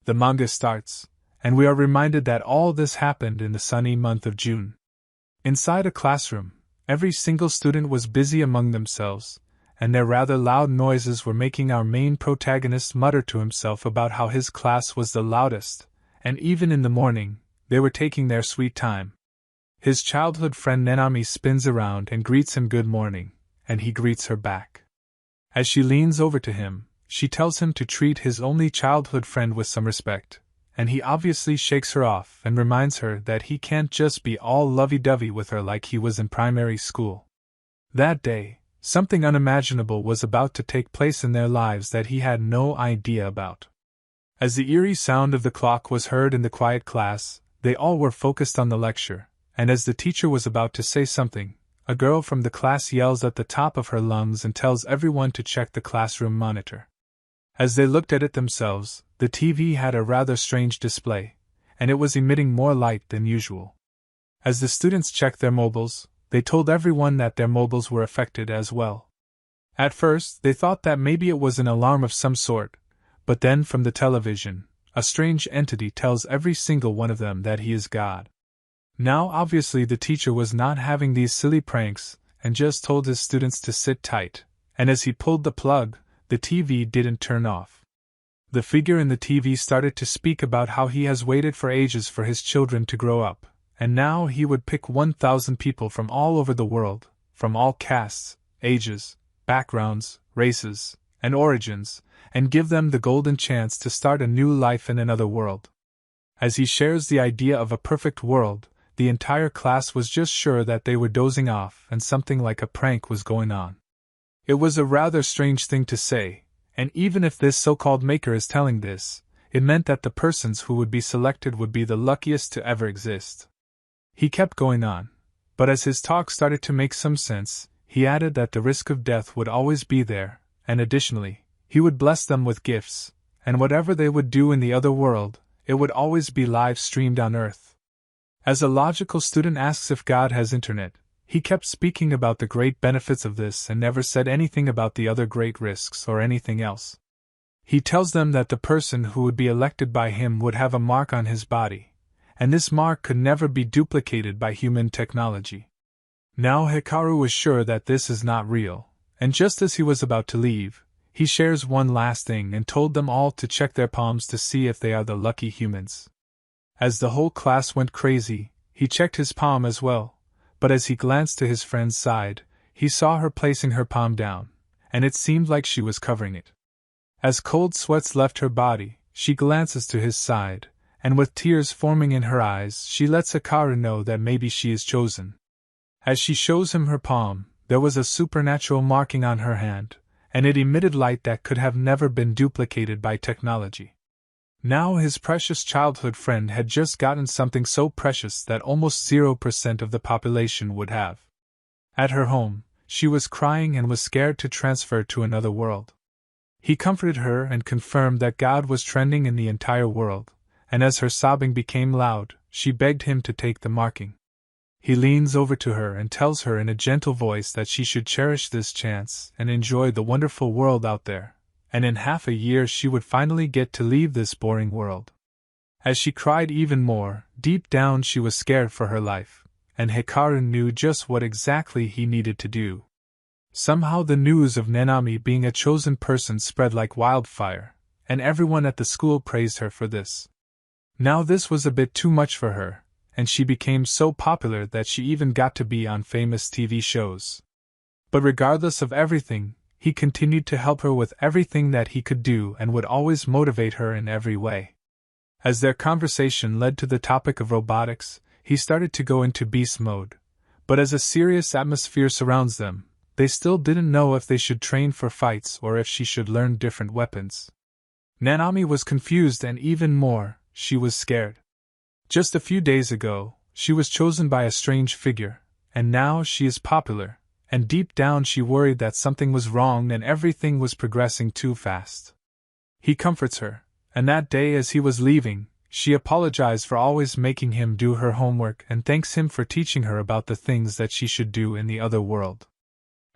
The manga starts, and we are reminded that all this happened in the sunny month of June. Inside a classroom, every single student was busy among themselves, and their rather loud noises were making our main protagonist mutter to himself about how his class was the loudest, and even in the morning, they were taking their sweet time. His childhood friend Nanami spins around and greets him good morning, and he greets her back. As she leans over to him, she tells him to treat his only childhood friend with some respect, and he obviously shakes her off and reminds her that he can't just be all lovey-dovey with her like he was in primary school. That day, something unimaginable was about to take place in their lives that he had no idea about. As the eerie sound of the clock was heard in the quiet class, they all were focused on the lecture, and as the teacher was about to say something, a girl from the class yells at the top of her lungs and tells everyone to check the classroom monitor. As they looked at it themselves, the TV had a rather strange display, and it was emitting more light than usual. As the students checked their mobiles, they told everyone that their mobiles were affected as well. At first, they thought that maybe it was an alarm of some sort, but then from the television, a strange entity tells every single one of them that he is God. Now obviously the teacher was not having these silly pranks, and just told his students to sit tight, and as he pulled the plug, the TV didn't turn off. The figure in the TV started to speak about how he has waited for ages for his children to grow up, and now he would pick 1,000 people from all over the world, from all castes, ages, backgrounds, races, and origins, and give them the golden chance to start a new life in another world. As he shares the idea of a perfect world, the entire class was just sure that they were dozing off and something like a prank was going on. It was a rather strange thing to say, and even if this so-called maker is telling this, it meant that the persons who would be selected would be the luckiest to ever exist. He kept going on, but as his talk started to make some sense, he added that the risk of death would always be there, and additionally, he would bless them with gifts, and whatever they would do in the other world, it would always be live-streamed on Earth. As a logical student asks if God has internet, he kept speaking about the great benefits of this and never said anything about the other great risks or anything else. He tells them that the person who would be elected by him would have a mark on his body, and this mark could never be duplicated by human technology. Now Hikaru was sure that this is not real, and just as he was about to leave, he shares one last thing and told them all to check their palms to see if they are the lucky humans. As the whole class went crazy, he checked his palm as well, but as he glanced to his friend's side, he saw her placing her palm down, and it seemed like she was covering it. As cold sweats left her body, she glances to his side, and with tears forming in her eyes, she lets Hikaru know that maybe she is chosen. As she shows him her palm, there was a supernatural marking on her hand, and it emitted light that could have never been duplicated by technology. Now his precious childhood friend had just gotten something so precious that almost 0% of the population would have. At her home, she was crying and was scared to transfer to another world. He comforted her and confirmed that God was trending in the entire world, and as her sobbing became loud, she begged him to take the marking. He leans over to her and tells her in a gentle voice that she should cherish this chance and enjoy the wonderful world out there, and in half a year she would finally get to leave this boring world. As she cried even more, deep down she was scared for her life, and Hikaru knew just what exactly he needed to do. Somehow the news of Nanami being a chosen person spread like wildfire, and everyone at the school praised her for this. Now this was a bit too much for her, and she became so popular that she even got to be on famous TV shows. But regardless of everything, he continued to help her with everything that he could do and would always motivate her in every way. As their conversation led to the topic of robotics, he started to go into beast mode, but as a serious atmosphere surrounds them, they still didn't know if they should train for fights or if she should learn different weapons. Nanami was confused and even more, she was scared. Just a few days ago, she was chosen by a strange figure, and now she is popular, and deep down she worried that something was wrong and everything was progressing too fast. He comforts her, and that day as he was leaving, she apologized for always making him do her homework and thanks him for teaching her about the things that she should do in the other world.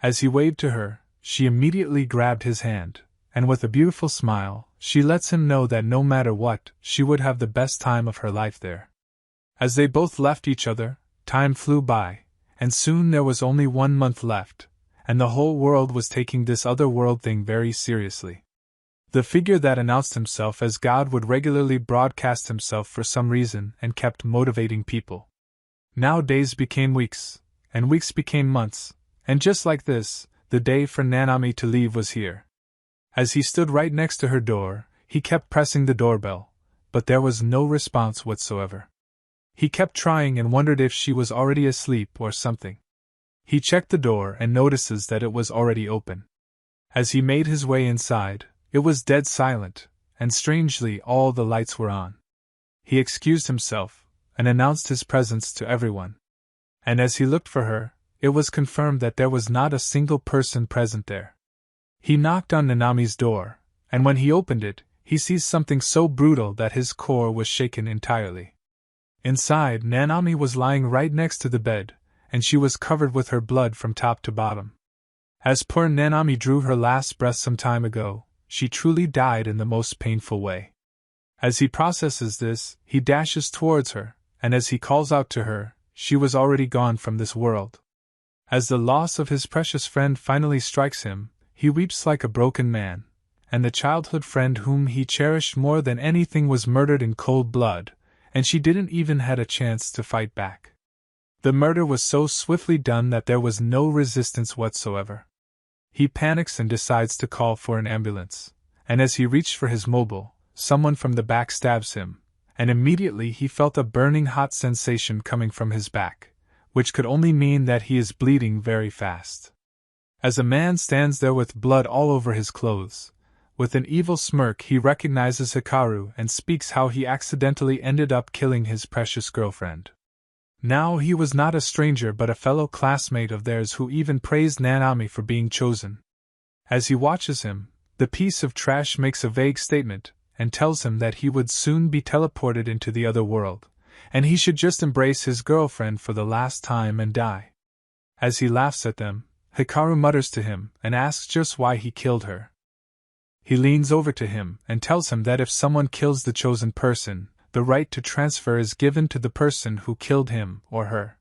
As he waved to her, she immediately grabbed his hand, and with a beautiful smile, she lets him know that no matter what, she would have the best time of her life there. As they both left each other, time flew by, and soon there was only 1 month left, and the whole world was taking this other world thing very seriously. The figure that announced himself as God would regularly broadcast himself for some reason and kept motivating people. Now days became weeks, and weeks became months, and just like this, the day for Nanami to leave was here. As he stood right next to her door, he kept pressing the doorbell, but there was no response whatsoever. He kept trying and wondered if she was already asleep or something. He checked the door and notices that it was already open. As he made his way inside, it was dead silent, and strangely all the lights were on. He excused himself, and announced his presence to everyone. And as he looked for her, it was confirmed that there was not a single person present there. He knocked on Nanami's door, and when he opened it, he sees something so brutal that his core was shaken entirely. Inside, Nanami was lying right next to the bed, and she was covered with her blood from top to bottom. As poor Nanami drew her last breath some time ago, she truly died in the most painful way. As he processes this, he dashes towards her, and as he calls out to her, she was already gone from this world. As the loss of his precious friend finally strikes him, he weeps like a broken man, and the childhood friend whom he cherished more than anything was murdered in cold blood, and she didn't even had a chance to fight back. The murder was so swiftly done that there was no resistance whatsoever. He panics and decides to call for an ambulance, and as he reached for his mobile, someone from the back stabs him, and immediately he felt a burning hot sensation coming from his back, which could only mean that he is bleeding very fast. As a man stands there with blood all over his clothes, with an evil smirk he recognizes Hikaru and speaks how he accidentally ended up killing his precious girlfriend. Now he was not a stranger but a fellow classmate of theirs who even praised Nanami for being chosen. As he watches him, the piece of trash makes a vague statement, and tells him that he would soon be teleported into the other world, and he should just embrace his girlfriend for the last time and die. As he laughs at them, Hikaru mutters to him and asks just why he killed her. He leans over to him and tells him that if someone kills the chosen person, the right to transfer is given to the person who killed him or her.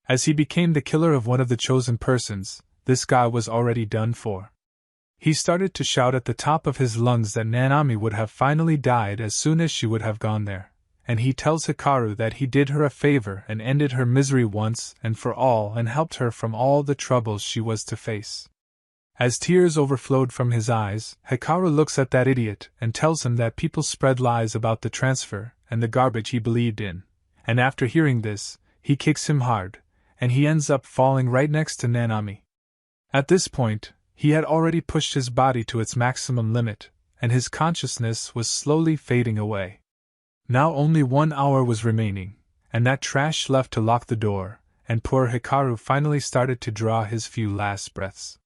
As he became the killer of one of the chosen persons, this guy was already done for. He started to shout at the top of his lungs that Nanami would have finally died as soon as she would have gone there, and he tells Hikaru that he did her a favor and ended her misery once and for all and helped her from all the troubles she was to face. As tears overflowed from his eyes, Hikaru looks at that idiot and tells him that people spread lies about the transfer and the garbage he believed in, and after hearing this, he kicks him hard, and he ends up falling right next to Nanami. At this point, he had already pushed his body to its maximum limit, and his consciousness was slowly fading away. Now only 1 hour was remaining, and that trash left to lock the door, and poor Hikaru finally started to draw his few last breaths.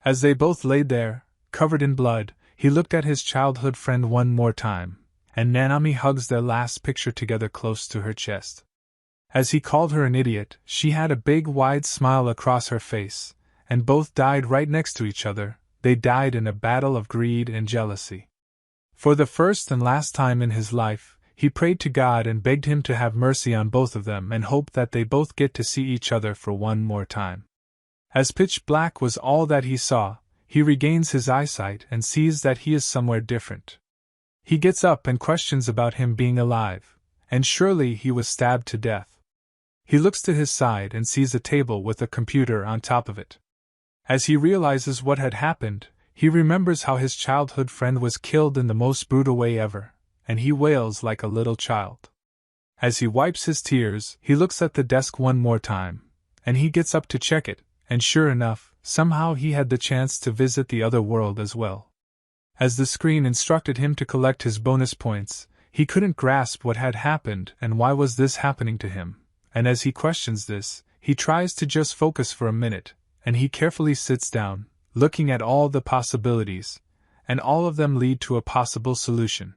As they both laid there, covered in blood, he looked at his childhood friend one more time, and Nanami hugs their last picture together close to her chest. As he called her an idiot, she had a big wide smile across her face, and both died right next to each other. They died in a battle of greed and jealousy. For the first and last time in his life, he prayed to God and begged him to have mercy on both of them and hoped that they both get to see each other for one more time. As pitch black was all that he saw, he regains his eyesight and sees that he is somewhere different. He gets up and questions about him being alive, and surely he was stabbed to death. He looks to his side and sees a table with a computer on top of it. As he realizes what had happened, he remembers how his childhood friend was killed in the most brutal way ever, and he wails like a little child. As he wipes his tears, he looks at the desk one more time, and he gets up to check it, and sure enough, somehow he had the chance to visit the other world as well. As the screen instructed him to collect his bonus points, he couldn't grasp what had happened and why was this happening to him, and as he questions this, he tries to just focus for a minute, and he carefully sits down, looking at all the possibilities, and all of them lead to a possible solution.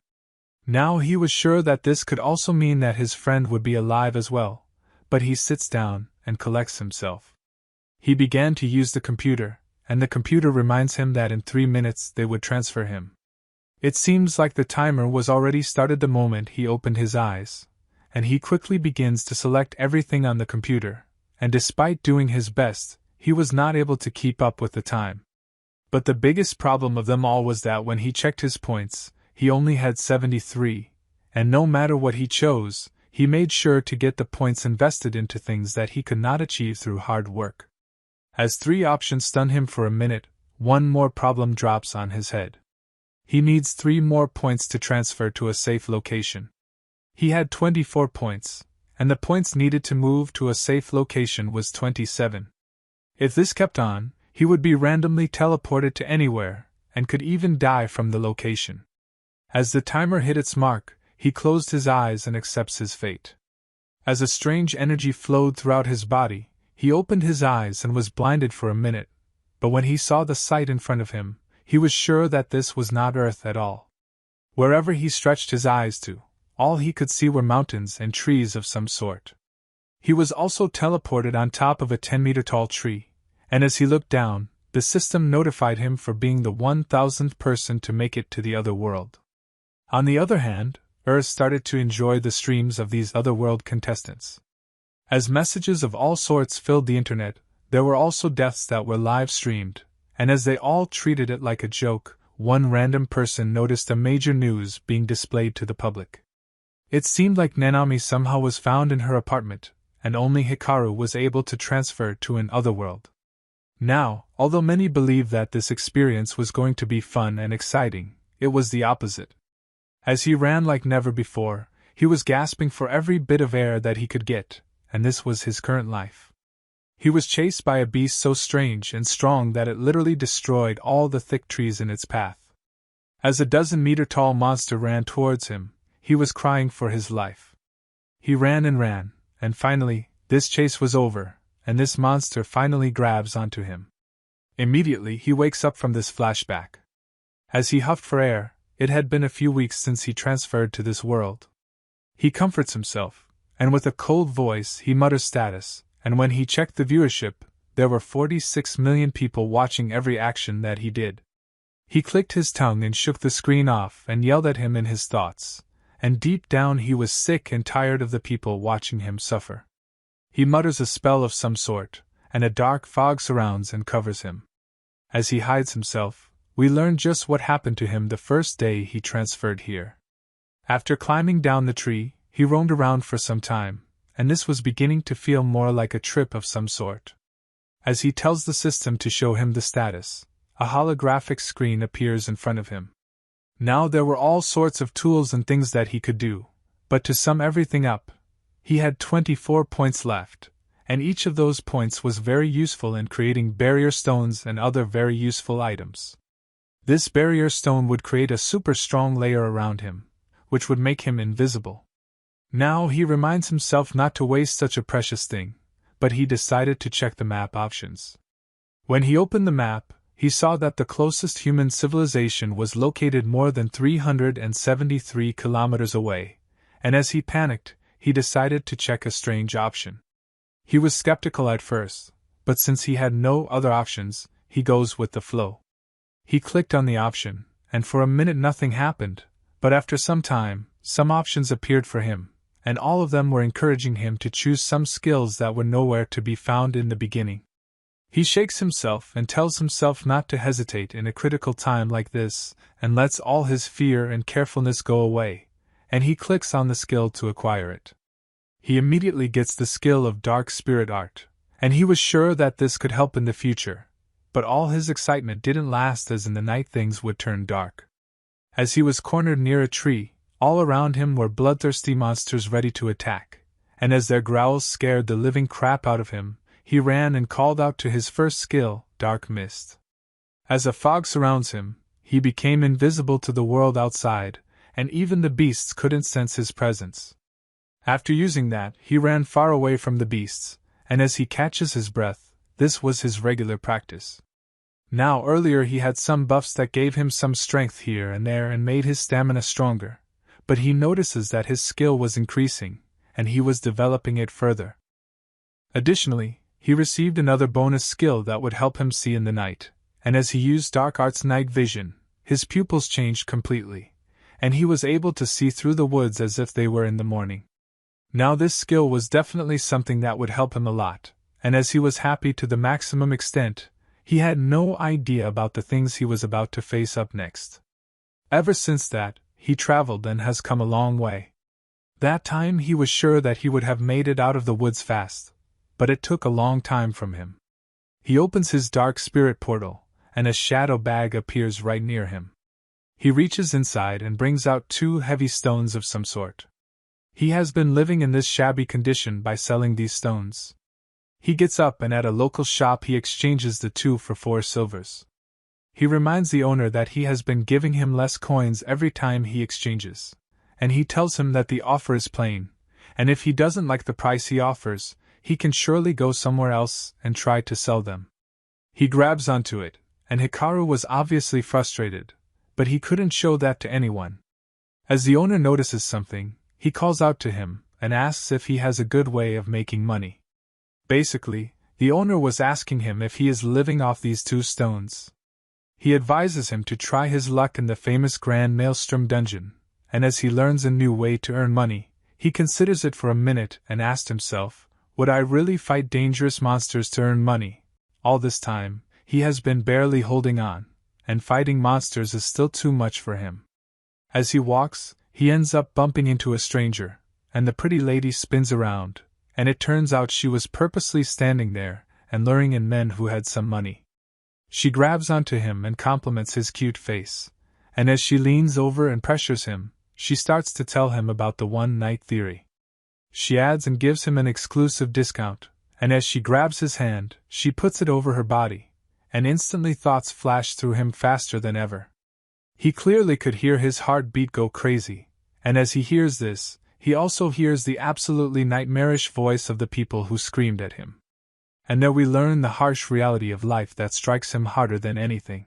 Now he was sure that this could also mean that his friend would be alive as well, but he sits down and collects himself. He began to use the computer, and the computer reminds him that in 3 minutes they would transfer him. It seems like the timer was already started the moment he opened his eyes, and he quickly begins to select everything on the computer, and despite doing his best, he was not able to keep up with the time. But the biggest problem of them all was that when he checked his points, he only had 73, and no matter what he chose, he made sure to get the points invested into things that he could not achieve through hard work. As 3 options stun him for a minute, one more problem drops on his head. He needs 3 more points to transfer to a safe location. He had 24 points, and the points needed to move to a safe location was 27. If this kept on, he would be randomly teleported to anywhere, and could even die from the location. As the timer hit its mark, he closed his eyes and accepts his fate. As a strange energy flowed throughout his body, he opened his eyes and was blinded for a minute, but when he saw the sight in front of him, he was sure that this was not Earth at all. Wherever he stretched his eyes to, all he could see were mountains and trees of some sort. He was also teleported on top of a 10-meter-tall tree, and as he looked down, the system notified him for being the 1,000th person to make it to the other world. On the other hand, Earth started to enjoy the streams of these otherworld contestants. As messages of all sorts filled the internet, there were also deaths that were live-streamed, and as they all treated it like a joke, one random person noticed a major news being displayed to the public. It seemed like Nanami somehow was found in her apartment, and only Hikaru was able to transfer to an otherworld. Now, although many believed that this experience was going to be fun and exciting, it was the opposite. As he ran like never before, he was gasping for every bit of air that he could get, and this was his current life. He was chased by a beast so strange and strong that it literally destroyed all the thick trees in its path. As a 12-meter-tall monster ran towards him, he was crying for his life. He ran, and finally, this chase was over, and this monster finally grabs onto him. Immediately he wakes up from this flashback. As he huffed for air, it had been a few weeks since he transferred to this world. He comforts himself, and with a cold voice he mutters status, and when he checked the viewership, there were 46 million people watching every action that he did. He clicked his tongue and shook the screen off and yelled at him in his thoughts, and deep down he was sick and tired of the people watching him suffer. He mutters a spell of some sort, and a dark fog surrounds and covers him. As he hides himself, we learn just what happened to him the first day he transferred here. After climbing down the tree, he roamed around for some time, and this was beginning to feel more like a trip of some sort. As he tells the system to show him the status, a holographic screen appears in front of him. Now there were all sorts of tools and things that he could do, but to sum everything up, he had 24 points left, and each of those points was very useful in creating barrier stones and other very useful items. This barrier stone would create a super strong layer around him, which would make him invisible. Now he reminds himself not to waste such a precious thing, but he decided to check the map options. When he opened the map, he saw that the closest human civilization was located more than 373 kilometers away, and as he panicked, he decided to check a strange option. He was skeptical at first, but since he had no other options, he goes with the flow. He clicked on the option, and for a minute nothing happened, but after some time, some options appeared for him, and all of them were encouraging him to choose some skills that were nowhere to be found in the beginning. He shakes himself and tells himself not to hesitate in a critical time like this, and lets all his fear and carefulness go away, and he clicks on the skill to acquire it. He immediately gets the skill of Dark Spirit Art, and he was sure that this could help in the future, but all his excitement didn't last, as in the night things would turn dark. As he was cornered near a tree, all around him were bloodthirsty monsters ready to attack, and as their growls scared the living crap out of him, he ran and called out to his first skill, Dark Mist. As a fog surrounds him, he became invisible to the world outside, and even the beasts couldn't sense his presence. After using that, he ran far away from the beasts, and as he catches his breath, this was his regular practice. Now earlier he had some buffs that gave him some strength here and there and made his stamina stronger, but he notices that his skill was increasing, and he was developing it further. Additionally, he received another bonus skill that would help him see in the night, and as he used Dark Art's night vision, his pupils changed completely, and he was able to see through the woods as if they were in the morning. Now this skill was definitely something that would help him a lot, and as he was happy to the maximum extent, he had no idea about the things he was about to face up next. Ever since that, he traveled and has come a long way. That time he was sure that he would have made it out of the woods fast, but it took a long time from him. He opens his dark spirit portal, and a shadow bag appears right near him. He reaches inside and brings out 2 heavy stones of some sort. He has been living in this shabby condition by selling these stones. He gets up and at a local shop he exchanges the 2 for 4 silvers. He reminds the owner that he has been giving him less coins every time he exchanges, and he tells him that the offer is plain, and if he doesn't like the price he offers, he can surely go somewhere else and try to sell them. He grabs onto it, and Hikaru was obviously frustrated, but he couldn't show that to anyone. As the owner notices something, he calls out to him and asks if he has a good way of making money. Basically, the owner was asking him if he is living off these 2 stones. He advises him to try his luck in the famous Grand Maelstrom dungeon, and as he learns a new way to earn money, he considers it for a minute and asks himself, would I really fight dangerous monsters to earn money? All this time, he has been barely holding on, and fighting monsters is still too much for him. As he walks, he ends up bumping into a stranger, and the pretty lady spins around, and it turns out she was purposely standing there and luring in men who had some money. She grabs onto him and compliments his cute face, and as she leans over and pressures him, she starts to tell him about the one-night theory. She adds and gives him an exclusive discount, and as she grabs his hand, she puts it over her body, and instantly thoughts flash through him faster than ever. He clearly could hear his heartbeat go crazy, and as he hears this, he also hears the absolutely nightmarish voice of the people who screamed at him. And there we learn the harsh reality of life that strikes him harder than anything.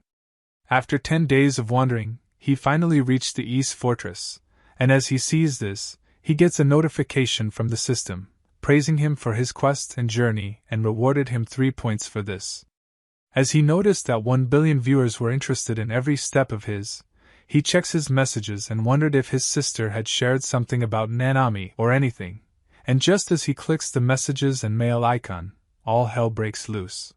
After 10 days of wandering, he finally reached the East Fortress, and as he sees this, he gets a notification from the system, praising him for his quest and journey and rewarded him 3 points for this. As he noticed that 1 billion viewers were interested in every step of his, he checks his messages and wondered if his sister had shared something about Nanami or anything, and just as he clicks the messages and mail icon, all hell breaks loose.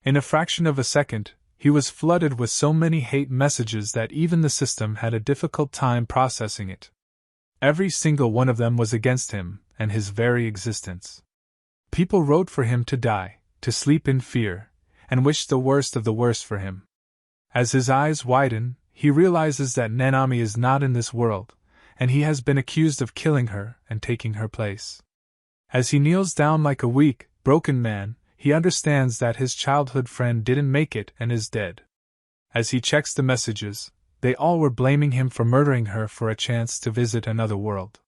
In a fraction of a second, he was flooded with so many hate messages that even the system had a difficult time processing it. Every single one of them was against him and his very existence. People wrote for him to die, to sleep in fear, and wished the worst of the worst for him. As his eyes widen, he realizes that Nanami is not in this world, and he has been accused of killing her and taking her place. As he kneels down like a weak, broken man, he understands that his childhood friend didn't make it and is dead. As he checks the messages, they all were blaming him for murdering her for a chance to visit another world.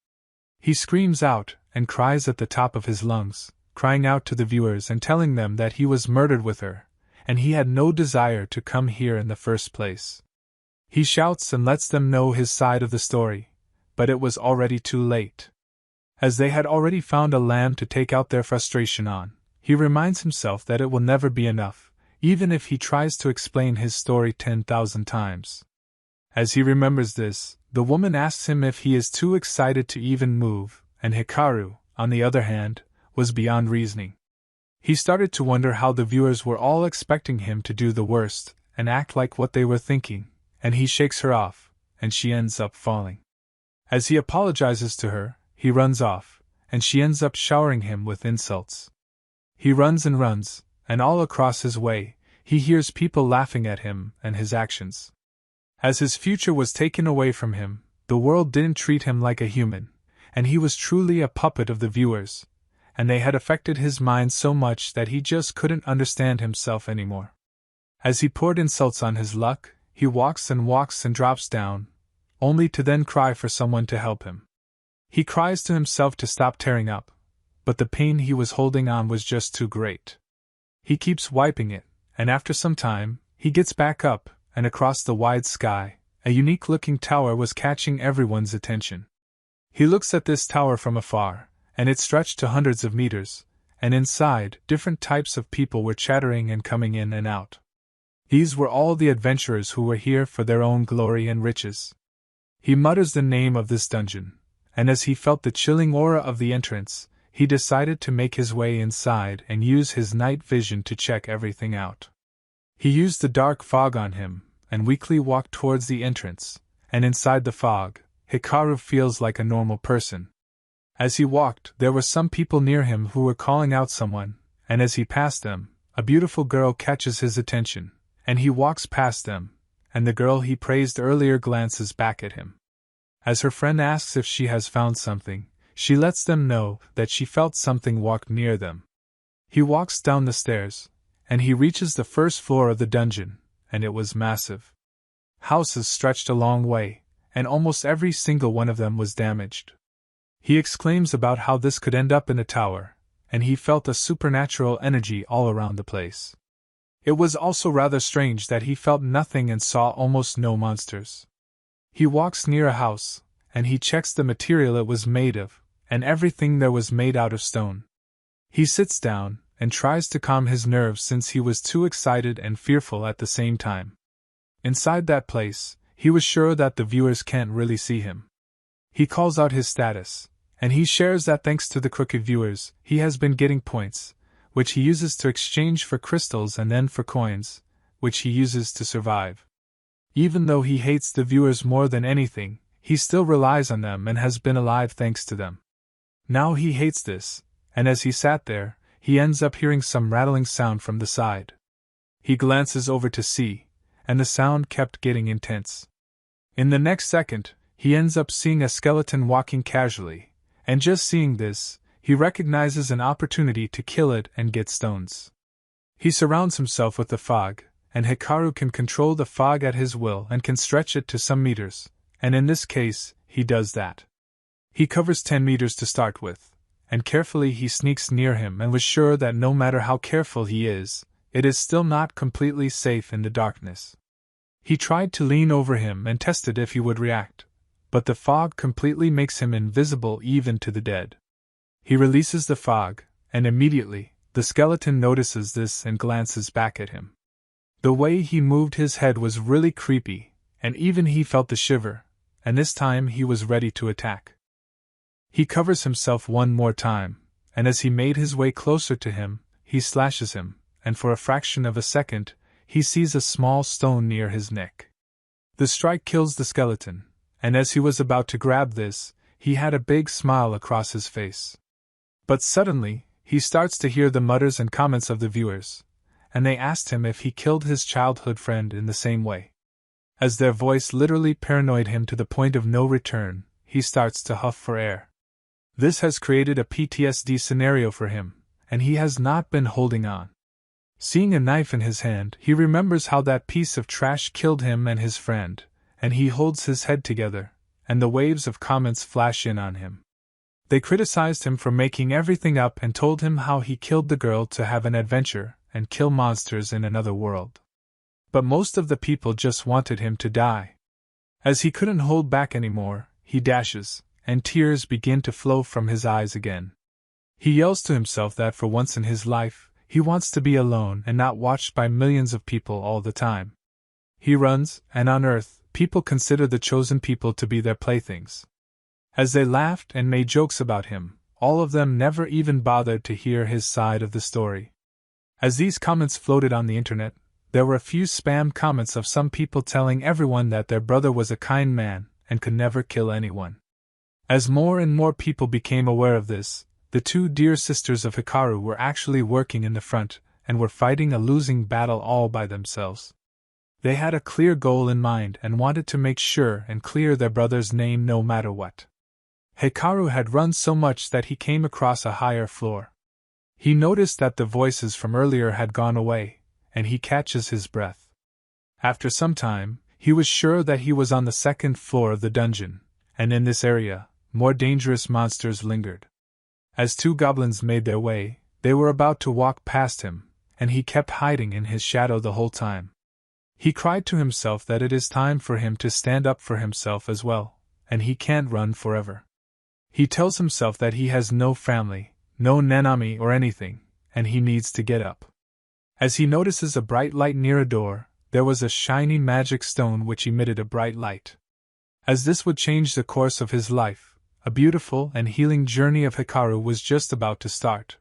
He screams out and cries at the top of his lungs, crying out to the viewers and telling them that he was murdered with her, and he had no desire to come here in the first place. He shouts and lets them know his side of the story, but it was already too late. As they had already found a lamb to take out their frustration on, he reminds himself that it will never be enough, even if he tries to explain his story 10,000 times. As he remembers this, the woman asks him if he is too excited to even move, and Hikaru, on the other hand, was beyond reasoning. He started to wonder how the viewers were all expecting him to do the worst and act like what they were thinking, and he shakes her off, and she ends up falling. As he apologizes to her, he runs off, and she ends up showering him with insults. He runs, and all across his way, he hears people laughing at him and his actions. As his future was taken away from him, the world didn't treat him like a human, and he was truly a puppet of the viewers, and they had affected his mind so much that he just couldn't understand himself anymore. As he poured insults on his luck, he walks and drops down, only to then cry for someone to help him. He cries to himself to stop tearing up, but the pain he was holding on was just too great. He keeps wiping it, and after some time, he gets back up, and across the wide sky, a unique-looking tower was catching everyone's attention. He looks at this tower from afar, and it stretched to hundreds of meters, and inside, different types of people were chattering and coming in and out. These were all the adventurers who were here for their own glory and riches. He mutters the name of this dungeon, and as he felt the chilling aura of the entrance, he decided to make his way inside and use his night vision to check everything out. He used the dark fog on him, and weakly walked towards the entrance, and inside the fog, Hikaru feels like a normal person. As he walked, there were some people near him who were calling out someone, and as he passed them, a beautiful girl catches his attention, and he walks past them, and the girl he praised earlier glances back at him. As her friend asks if she has found something, she lets them know that she felt something walk near them. He walks down the stairs, and he reaches the first floor of the dungeon, and it was massive. Houses stretched a long way, and almost every single one of them was damaged. He exclaims about how this could end up in a tower, and he felt a supernatural energy all around the place. It was also rather strange that he felt nothing and saw almost no monsters. He walks near a house, and he checks the material it was made of, and everything there was made out of stone. He sits down, and tries to calm his nerves since he was too excited and fearful at the same time. Inside that place, he was sure that the viewers can't really see him. He calls out his status, and he shares that thanks to the crooked viewers, he has been getting points, which he uses to exchange for crystals and then for coins, which he uses to survive. Even though he hates the viewers more than anything, he still relies on them and has been alive thanks to them. Now he hates this, and as he sat there, he ends up hearing some rattling sound from the side. He glances over to see, and the sound kept getting intense. In the next second, he ends up seeing a skeleton walking casually, and just seeing this, he recognizes an opportunity to kill it and get stones. He surrounds himself with the fog, and Hikaru can control the fog at his will and can stretch it to some meters, and in this case, he does that. He covers 10 meters to start with, and carefully he sneaks near him and was sure that no matter how careful he is, it is still not completely safe in the darkness. He tried to lean over him and tested if he would react, but the fog completely makes him invisible even to the dead. He releases the fog, and immediately, the skeleton notices this and glances back at him. The way he moved his head was really creepy, and even he felt the shiver, and this time he was ready to attack. He covers himself one more time, and as he made his way closer to him, he slashes him, and for a fraction of a second, he sees a small stone near his neck. The strike kills the skeleton, and as he was about to grab this, he had a big smile across his face. But suddenly, he starts to hear the mutters and comments of the viewers, and they asked him if he killed his childhood friend in the same way. As their voice literally paranoid him to the point of no return, he starts to huff for air. This has created a PTSD scenario for him, and he has not been holding on. Seeing a knife in his hand, he remembers how that piece of trash killed him and his friend, and he holds his head together, and the waves of comments flash in on him. They criticized him for making everything up and told him how he killed the girl to have an adventure and kill monsters in another world. But most of the people just wanted him to die. As he couldn't hold back anymore, he dashes, and tears begin to flow from his eyes again. He yells to himself that for once in his life, he wants to be alone and not watched by millions of people all the time. He runs, and on Earth, people consider the chosen people to be their playthings. As they laughed and made jokes about him, all of them never even bothered to hear his side of the story. As these comments floated on the internet, there were a few spam comments of some people telling everyone that their brother was a kind man and could never kill anyone. As more and more people became aware of this, the two dear sisters of Hikaru were actually working in the front and were fighting a losing battle all by themselves. They had a clear goal in mind and wanted to make sure and clear their brother's name no matter what. Hikaru had run so much that he came across a higher floor. He noticed that the voices from earlier had gone away, and he catches his breath. After some time, he was sure that he was on the second floor of the dungeon, and in this area, more dangerous monsters lingered. As two goblins made their way, they were about to walk past him, and he kept hiding in his shadow the whole time. He cried to himself that it is time for him to stand up for himself as well, and he can't run forever. He tells himself that he has no family, no Nanami or anything, and he needs to get up. As he notices a bright light near a door, there was a shiny magic stone which emitted a bright light. As this would change the course of his life, a beautiful and healing journey of Hikaru was just about to start.